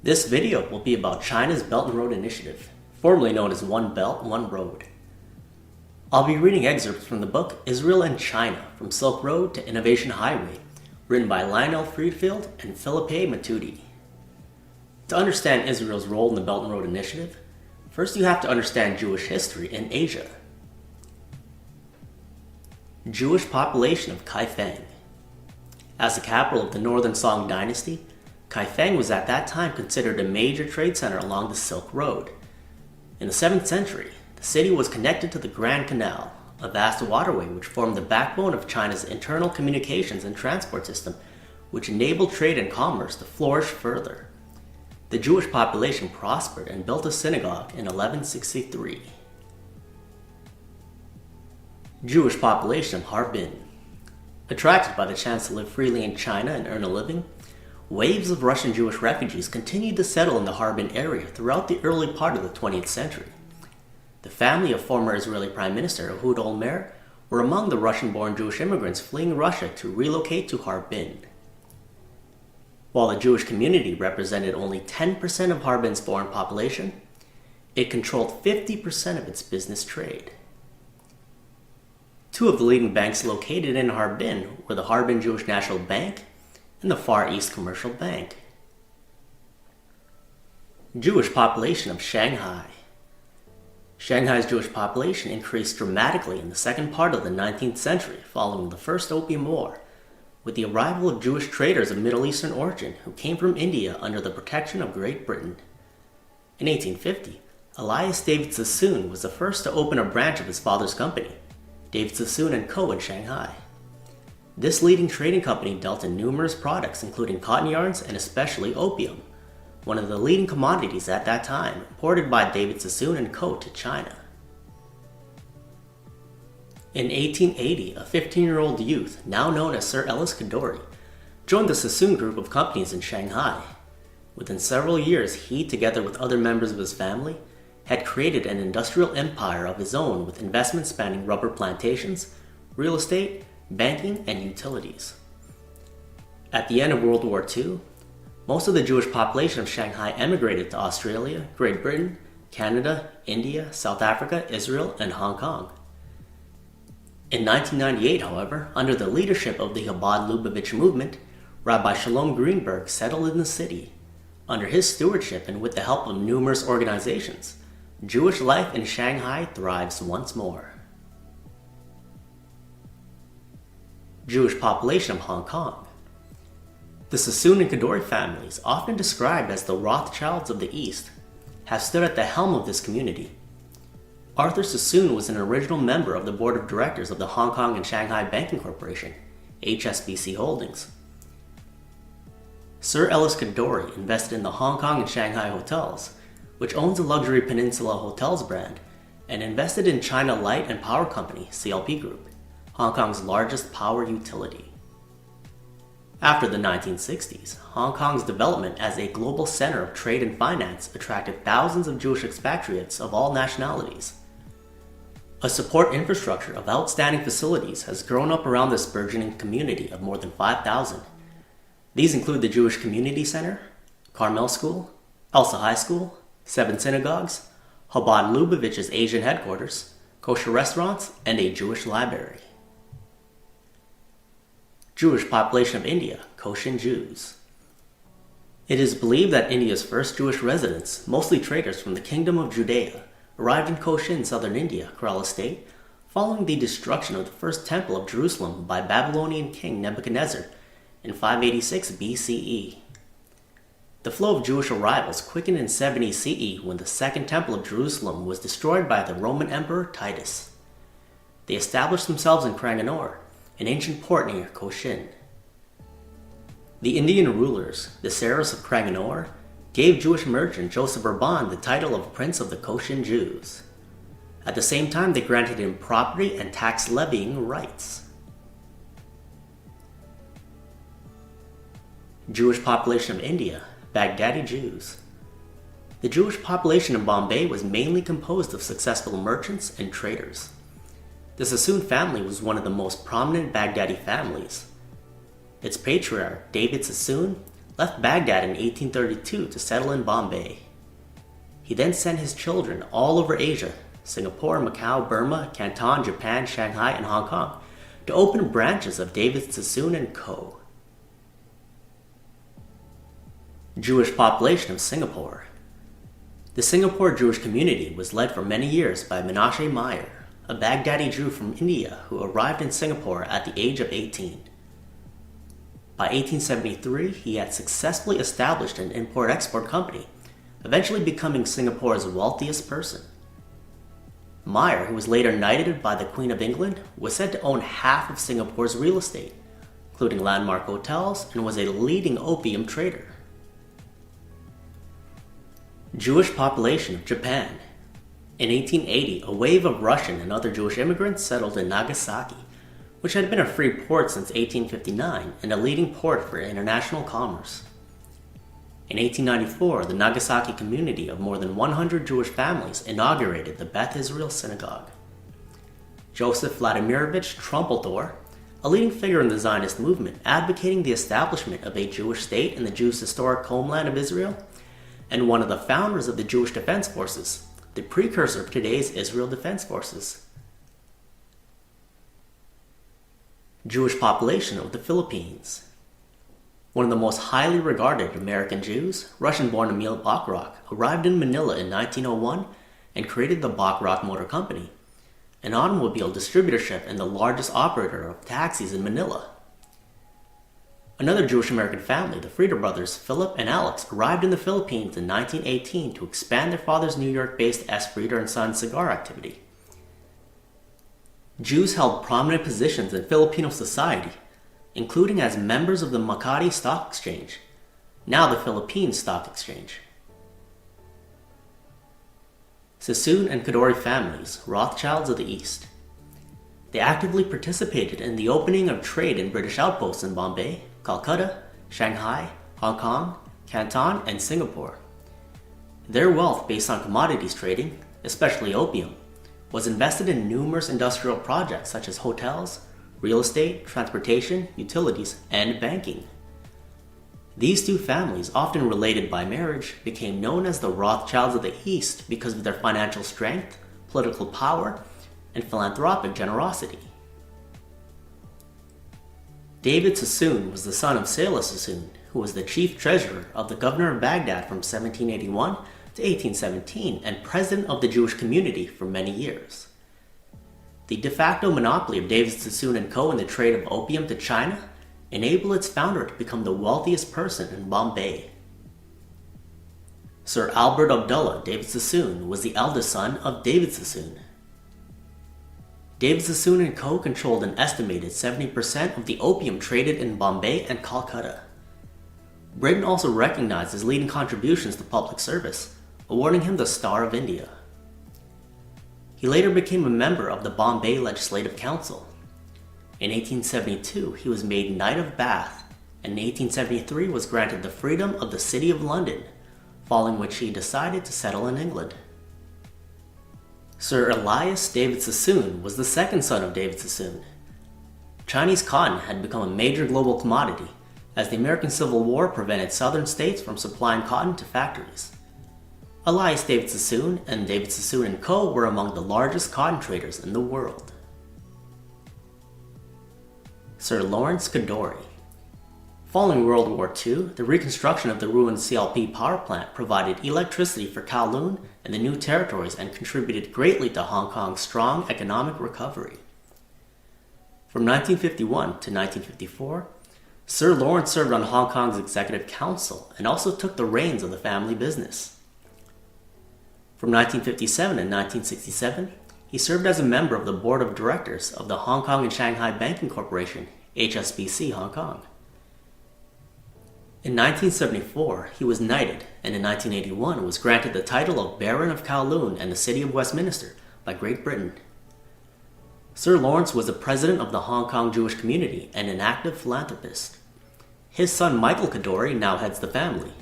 This video will be about China's Belt and Road Initiative, formerly known as One Belt, One Road. I'll be reading excerpts from the book Israel and China, From Silk Road to Innovation Highway, written by Lionel Friedfield and Philippe Matudi. To understand Israel's role in the Belt and Road Initiative, first you have to understand Jewish history in Asia. Jewish population of Kaifeng. As the capital of the Northern Song dynasty, Kaifeng was at that time considered a major trade center along the Silk Road. In the 7th century, the city was connected to the Grand Canal, a vast waterway which formed the backbone of China's internal communications and transport system, which enabled trade and commerce to flourish further. The Jewish population prospered and built a synagogue in 1163. Jewish population of Harbin. Attracted by the chance to live freely in China and earn a living, waves of Russian Jewish refugees continued to settle in the Harbin area throughout the early part of the 20th century. The family of former Israeli Prime Minister Ehud Olmert were among the Russian-born Jewish immigrants fleeing Russia to relocate to Harbin. While the Jewish community represented only 10% of Harbin's foreign population, it controlled 50% of its business trade. Two of the leading banks located in Harbin were the Harbin Jewish National Bank and the Far East Commercial Bank. Jewish population of Shanghai. Shanghai's Jewish population increased dramatically in the second part of the 19th century following the First Opium War, with the arrival of Jewish traders of Middle Eastern origin who came from India under the protection of Great Britain. In 1850, Elias David Sassoon was the first to open a branch of his father's company, David Sassoon & Co. in Shanghai. This leading trading company dealt in numerous products including cotton yarns and especially opium, one of the leading commodities at that time, imported by David Sassoon & Co. to China. In 1880, a 15-year-old youth, now known as Sir Ellis Kadori, joined the Sassoon Group of companies in Shanghai. Within several years, he, together with other members of his family, had created an industrial empire of his own with investments spanning rubber plantations, real estate, banking, and utilities. At the end of World War II, most of the Jewish population of Shanghai emigrated to Australia, Great Britain, Canada, India, South Africa, Israel, and Hong Kong. In 1998, however, under the leadership of the Chabad Lubavitch movement, Rabbi Shalom Greenberg settled in the city. Under his stewardship and with the help of numerous organizations, Jewish life in Shanghai thrives once more. Jewish population of Hong Kong. The Sassoon and Kadori families, often described as the Rothschilds of the East, have stood at the helm of this community. Arthur Sassoon was an original member of the board of directors of the Hong Kong and Shanghai Banking Corporation, HSBC Holdings. Sir Ellis Kadori invested in the Hong Kong and Shanghai Hotels, which owns the luxury Peninsula Hotels brand, and invested in China Light and Power Company, CLP Group, Hong Kong's largest power utility. After the 1960s, Hong Kong's development as a global center of trade and finance attracted thousands of Jewish expatriates of all nationalities. A support infrastructure of outstanding facilities has grown up around this burgeoning community of more than 5,000. These include the Jewish Community Center, Carmel School, Elsa High School, 7 synagogues, Chabad Lubavitch's Asian headquarters, kosher restaurants, and a Jewish library. Jewish population of India, Cochin Jews. It is believed that India's first Jewish residents, mostly traders from the Kingdom of Judea, arrived in Cochin, southern India, Kerala state, following the destruction of the first temple of Jerusalem by Babylonian king Nebuchadnezzar in 586 BCE. The flow of Jewish arrivals quickened in 70 CE when the second temple of Jerusalem was destroyed by the Roman Emperor Titus. They established themselves in Cranganore, an ancient port near Cochin. The Indian rulers, the Saras of Cranganore, gave Jewish merchant Joseph Urban the title of Prince of the Cochin Jews. At the same time, they granted him property and tax levying rights. Jewish population of India, Baghdadi Jews. The Jewish population in Bombay was mainly composed of successful merchants and traders. The Sassoon family was one of the most prominent Baghdadi families. Its patriarch, David Sassoon, left Baghdad in 1832 to settle in Bombay. He then sent his children all over Asia, Singapore, Macau, Burma, Canton, Japan, Shanghai, and Hong Kong, to open branches of David Sassoon & Co. Jewish population of Singapore. The Singapore Jewish community was led for many years by Menashe Meyer, a Baghdadi Jew from India who arrived in Singapore at the age of 18. By 1873, he had successfully established an import-export company, eventually becoming Singapore's wealthiest person. Meyer, who was later knighted by the Queen of England, was said to own half of Singapore's real estate, including landmark hotels, and was a leading opium trader. Jewish population of Japan. In 1880, a wave of Russian and other Jewish immigrants settled in Nagasaki, which had been a free port since 1859 and a leading port for international commerce. In 1894, the Nagasaki community of more than 100 Jewish families inaugurated the Beth Israel Synagogue. Joseph Vladimirovich Trumpeldor, a leading figure in the Zionist movement advocating the establishment of a Jewish state in the Jews' historic homeland of Israel, and one of the founders of the Jewish Defense Forces, the precursor of today's Israel Defense Forces. Jewish population of the Philippines. One of the most highly regarded American Jews, Russian-born Emil Bachrach, arrived in Manila in 1901 and created the Bachrach Motor Company, an automobile distributorship and the largest operator of taxis in Manila. Another Jewish-American family, the Frieder brothers, Philip and Alex, arrived in the Philippines in 1918 to expand their father's New York-based S. Frieder & Sons cigar activity. Jews held prominent positions in Filipino society, including as members of the Makati Stock Exchange, now the Philippine Stock Exchange. Sassoon and Kadoorie families, Rothschilds of the East. They actively participated in the opening of trade in British outposts in Bombay, Calcutta, Shanghai, Hong Kong, Canton, and Singapore. Their wealth based on commodities trading, especially opium, was invested in numerous industrial projects such as hotels, real estate, transportation, utilities, and banking. These two families, often related by marriage, became known as the Rothschilds of the East because of their financial strength, political power, and philanthropic generosity. David Sassoon was the son of Selah Sassoon, who was the chief treasurer of the governor of Baghdad from 1781 to 1817 and president of the Jewish community for many years. The de facto monopoly of David Sassoon & Co. in the trade of opium to China enabled its founder to become the wealthiest person in Bombay. Sir Albert Abdullah David Sassoon was the eldest son of David Sassoon. David Sassoon & Co. controlled an estimated 70% of the opium traded in Bombay and Calcutta. Britain also recognized his leading contributions to public service, awarding him the Star of India. He later became a member of the Bombay Legislative Council. In 1872, he was made Knight of Bath, and in 1873 was granted the freedom of the City of London, following which he decided to settle in England. Sir Elias David Sassoon was the second son of David Sassoon. Chinese cotton had become a major global commodity, as the American Civil War prevented southern states from supplying cotton to factories. Elias David Sassoon and David Sassoon & Co. were among the largest cotton traders in the world. Sir Lawrence Kadoorie. Following World War II, the reconstruction of the ruined CLP power plant provided electricity for Kowloon and the new territories and contributed greatly to Hong Kong's strong economic recovery. From 1951 to 1954, Sir Lawrence served on Hong Kong's Executive Council and also took the reins of the family business. From 1957 to 1967, he served as a member of the board of directors of the Hong Kong and Shanghai Banking Corporation, HSBC Hong Kong. In 1974, he was knighted, and in 1981 was granted the title of Baron of Kowloon and the City of Westminster by Great Britain. Sir Lawrence was the president of the Hong Kong Jewish community and an active philanthropist. His son Michael Kadoorie now heads the family.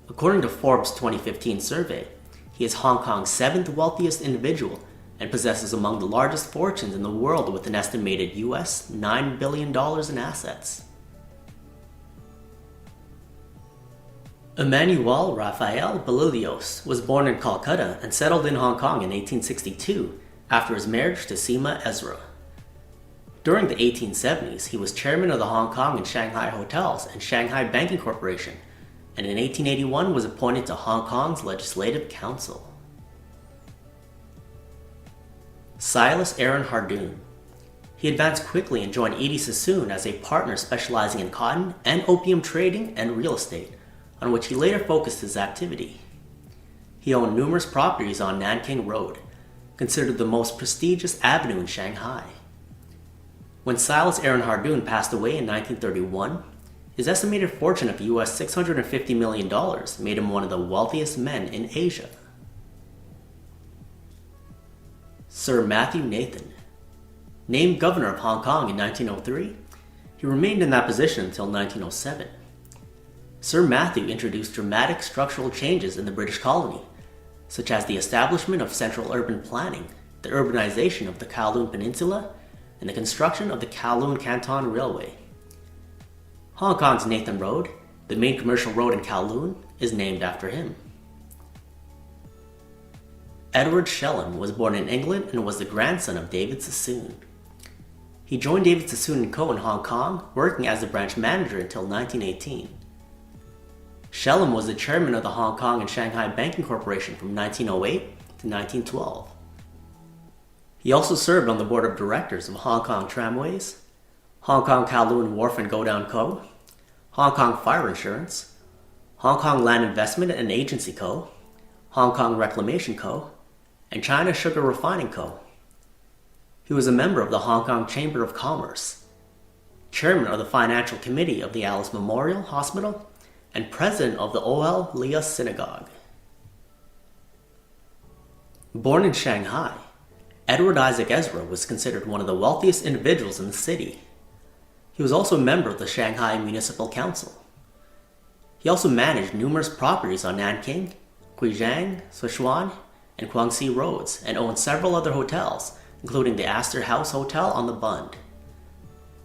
According to Forbes' 2015 survey, he is Hong Kong's seventh wealthiest individual and possesses among the largest fortunes in the world with an estimated US $9 billion in assets. Emmanuel Raphael Berlioz was born in Calcutta and settled in Hong Kong in 1862 after his marriage to Sima Ezra. During the 1870s, he was chairman of the Hong Kong and Shanghai Hotels and Shanghai Banking Corporation, and in 1881 was appointed to Hong Kong's Legislative Council. Silas Aaron Hardoon. He advanced quickly and joined Edie Sassoon as a partner specializing in cotton and opium trading and real estate, on which he later focused his activity. He owned numerous properties on Nanking Road, considered the most prestigious avenue in Shanghai. When Silas Aaron Hardoon passed away in 1931, his estimated fortune of US $650 million made him one of the wealthiest men in Asia. Sir Matthew Nathan. Named governor of Hong Kong in 1903, he remained in that position until 1907. Sir Matthew introduced dramatic structural changes in the British colony, such as the establishment of central urban planning, the urbanization of the Kowloon Peninsula, and the construction of the Kowloon Canton Railway. Hong Kong's Nathan Road, the main commercial road in Kowloon, is named after him. Edward Shellham was born in England and was the grandson of David Sassoon. He joined David Sassoon & Co. in Hong Kong, working as the branch manager until 1918. Shellham was the chairman of the Hong Kong and Shanghai Banking Corporation from 1908 to 1912. He also served on the board of directors of Hong Kong Tramways, Hong Kong Kowloon Wharf and Go-Down Co., Hong Kong Fire Insurance, Hong Kong Land Investment and Agency Co., Hong Kong Reclamation Co., and China Sugar Refining Co. He was a member of the Hong Kong Chamber of Commerce, chairman of the Financial Committee of the Alice Memorial Hospital, and president of the O.L. Leah Synagogue. Born in Shanghai, Edward Isaac Ezra was considered one of the wealthiest individuals in the city. He was also a member of the Shanghai Municipal Council. He also managed numerous properties on Nanking, Guizhang, Sichuan, and Guangxi roads, and owned several other hotels, including the Astor House Hotel on the Bund.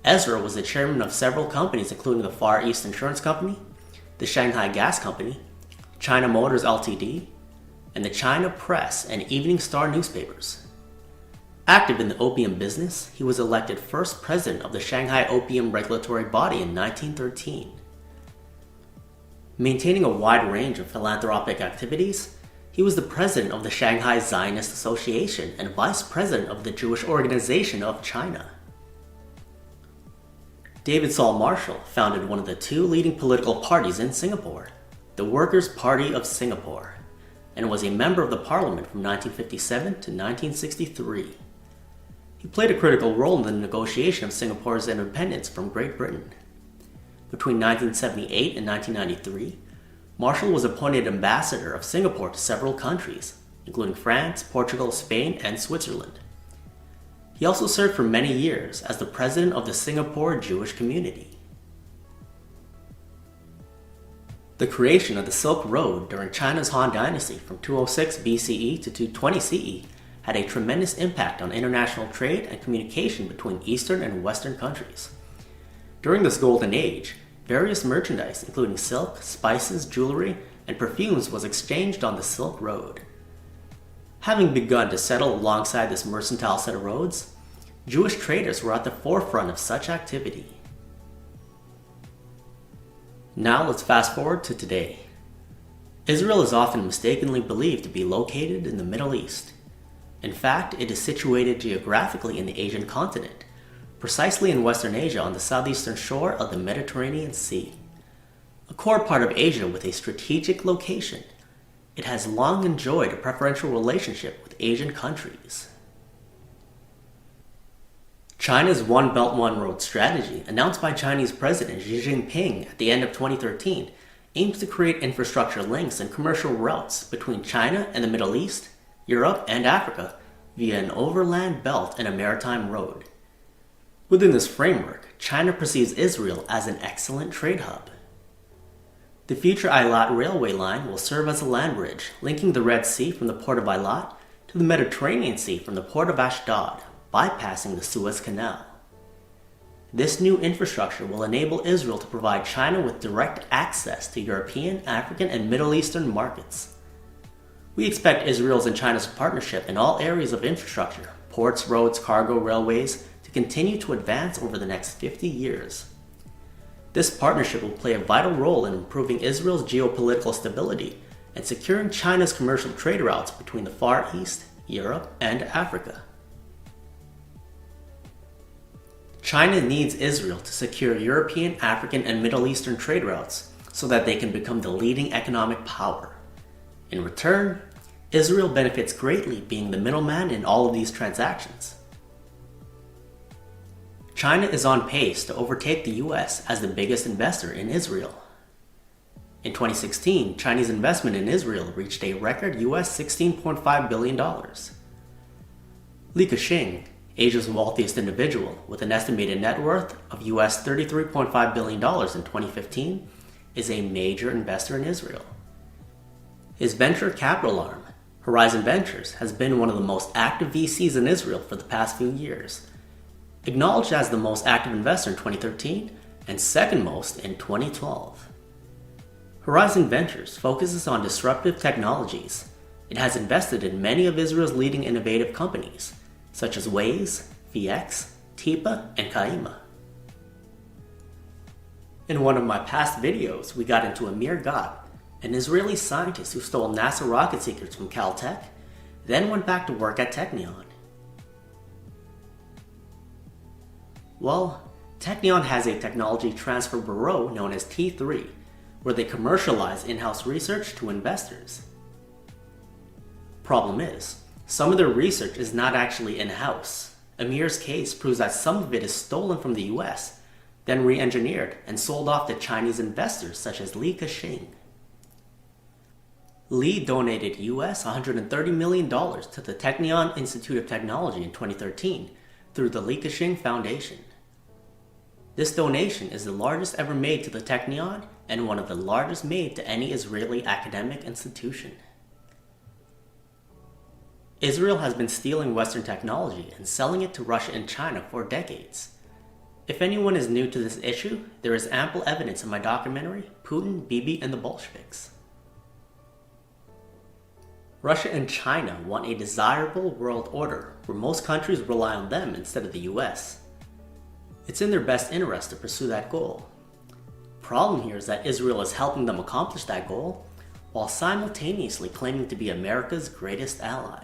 Ezra was the chairman of several companies including the Far East Insurance Company, the Shanghai Gas Company, China Motors Ltd., and the China Press and Evening Star newspapers. Active in the opium business, he was elected first president of the Shanghai Opium Regulatory Body in 1913. Maintaining a wide range of philanthropic activities, he was the president of the Shanghai Zionist Association and vice president of the Jewish Organization of China. David Saul Marshall founded one of the two leading political parties in Singapore, the Workers' Party of Singapore, and was a member of the parliament from 1957 to 1963. He played a critical role in the negotiation of Singapore's independence from Great Britain. Between 1978 and 1993, Marshall was appointed ambassador of Singapore to several countries, including France, Portugal, Spain, and Switzerland. He also served for many years as the president of the Singapore Jewish community. The creation of the Silk Road during China's Han Dynasty from 206 BCE to 220 CE had a tremendous impact on international trade and communication between Eastern and Western countries. During this golden age, various merchandise, including silk, spices, jewelry, and perfumes, was exchanged on the Silk Road. Having begun to settle alongside this mercantile set of roads, Jewish traders were at the forefront of such activity. Now let's fast forward to today. Israel is often mistakenly believed to be located in the Middle East. In fact, it is situated geographically in the Asian continent, precisely in Western Asia on the southeastern shore of the Mediterranean Sea. A core part of Asia with a strategic location, it has long enjoyed a preferential relationship with Asian countries. China's One Belt One Road strategy, announced by Chinese President Xi Jinping at the end of 2013, aims to create infrastructure links and commercial routes between China and the Middle East, Europe, and Africa via an overland belt and a maritime road. Within this framework, China perceives Israel as an excellent trade hub. The future Eilat railway line will serve as a land bridge, linking the Red Sea from the port of Eilat to the Mediterranean Sea from the port of Ashdod, bypassing the Suez Canal. This new infrastructure will enable Israel to provide China with direct access to European, African, and Middle Eastern markets. We expect Israel's and China's partnership in all areas of infrastructure, ports, roads, cargo, railways, to continue to advance over the next 50 years. This partnership will play a vital role in improving Israel's geopolitical stability and securing China's commercial trade routes between the Far East, Europe, and Africa. China needs Israel to secure European, African, and Middle Eastern trade routes so that they can become the leading economic power. In return, Israel benefits greatly being the middleman in all of these transactions. China is on pace to overtake the US as the biggest investor in Israel. In 2016, Chinese investment in Israel reached a record US $16.5 billion. Li Keqiang, Asia's wealthiest individual, with an estimated net worth of US $33.5 billion in 2015, is a major investor in Israel. His venture capital arm, Horizon Ventures, has been one of the most active VCs in Israel for the past few years, acknowledged as the most active investor in 2013 and second most in 2012. Horizon Ventures focuses on disruptive technologies. It has invested in many of Israel's leading innovative companies, such as Waze, VX, Tipa, and Caima. In one of my past videos, we got into Amir Gad, an Israeli scientist who stole NASA rocket secrets from Caltech, then went back to work at Technion. Well, Technion has a technology transfer bureau known as T3, where they commercialize in-house research to investors. Problem is, some of their research is not actually in-house. Amir's case proves that some of it is stolen from the US, then re-engineered and sold off to Chinese investors such as Li Keqiang. Li donated US $130 million to the Technion Institute of Technology in 2013 through the Li Keqiang Foundation. This donation is the largest ever made to the Technion and one of the largest made to any Israeli academic institution. Israel has been stealing Western technology and selling it to Russia and China for decades. If anyone is new to this issue, there is ample evidence in my documentary, Putin, Bibi, and the Bolsheviks. Russia and China want a desirable world order where most countries rely on them instead of the US. It's in their best interest to pursue that goal. Problem here is that Israel is helping them accomplish that goal while simultaneously claiming to be America's greatest ally.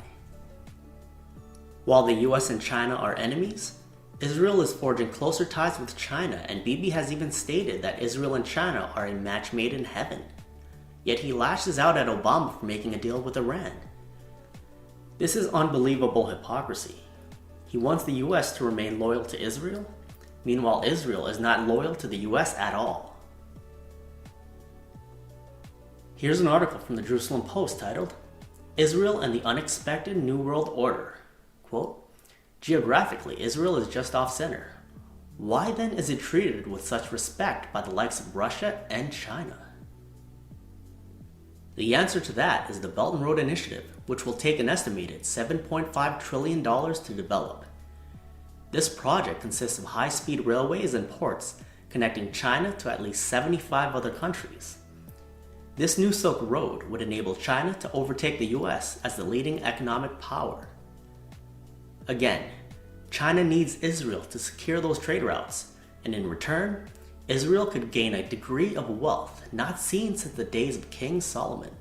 While the US and China are enemies, Israel is forging closer ties with China, and Bibi has even stated that Israel and China are a match made in heaven. Yet he lashes out at Obama for making a deal with Iran. This is unbelievable hypocrisy. He wants the US to remain loyal to Israel, meanwhile Israel is not loyal to the US at all. Here's an article from the Jerusalem Post titled, Israel and the Unexpected New World Order. Quote, geographically, Israel is just off-center. Why then is it treated with such respect by the likes of Russia and China? The answer to that is the Belt and Road Initiative, which will take an estimated $7.5 trillion to develop. This project consists of high-speed railways and ports connecting China to at least 75 other countries. This new Silk Road would enable China to overtake the US as the leading economic power. Again, China needs Israel to secure those trade routes, and in return, Israel could gain a degree of wealth not seen since the days of King Solomon.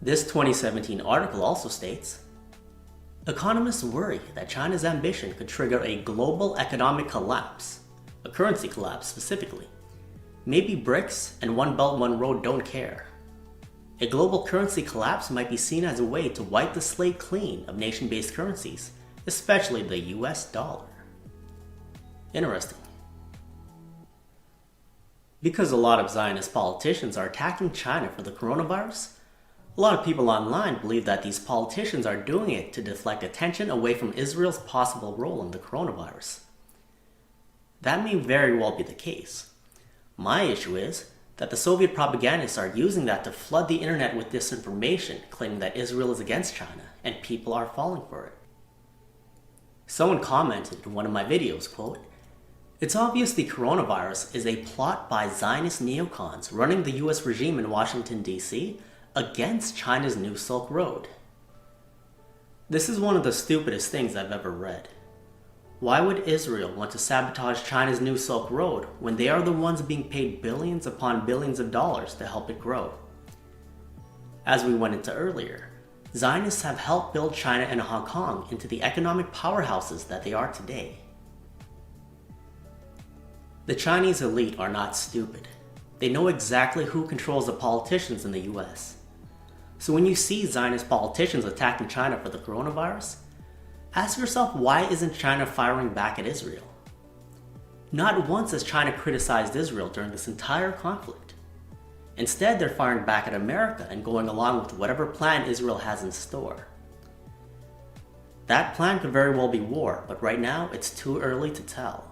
This 2017 article also states, economists worry that China's ambition could trigger a global economic collapse, a currency collapse specifically. Maybe BRICS and One Belt One Road don't care. A global currency collapse might be seen as a way to wipe the slate clean of nation-based currencies, especially the US dollar. Interesting. Because a lot of Zionist politicians are attacking China for the coronavirus, a lot of people online believe that these politicians are doing it to deflect attention away from Israel's possible role in the coronavirus. That may very well be the case. My issue is that the Soviet propagandists are using that to flood the internet with disinformation, claiming that Israel is against China, and people are falling for it. Someone commented in one of my videos, quote, "It's obvious the coronavirus is a plot by Zionist neocons running the US regime in Washington, D.C. against China's New Silk Road." This is one of the stupidest things I've ever read. Why would Israel want to sabotage China's New Silk Road when they are the ones being paid billions upon billions of dollars to help it grow? As we went into earlier, Zionists have helped build China and Hong Kong into the economic powerhouses that they are today. The Chinese elite are not stupid. They know exactly who controls the politicians in the US. So when you see Zionist politicians attacking China for the coronavirus, ask yourself, why isn't China firing back at Israel? Not once has China criticized Israel during this entire conflict. Instead, they're firing back at America and going along with whatever plan Israel has in store. That plan could very well be war, but right now it's too early to tell.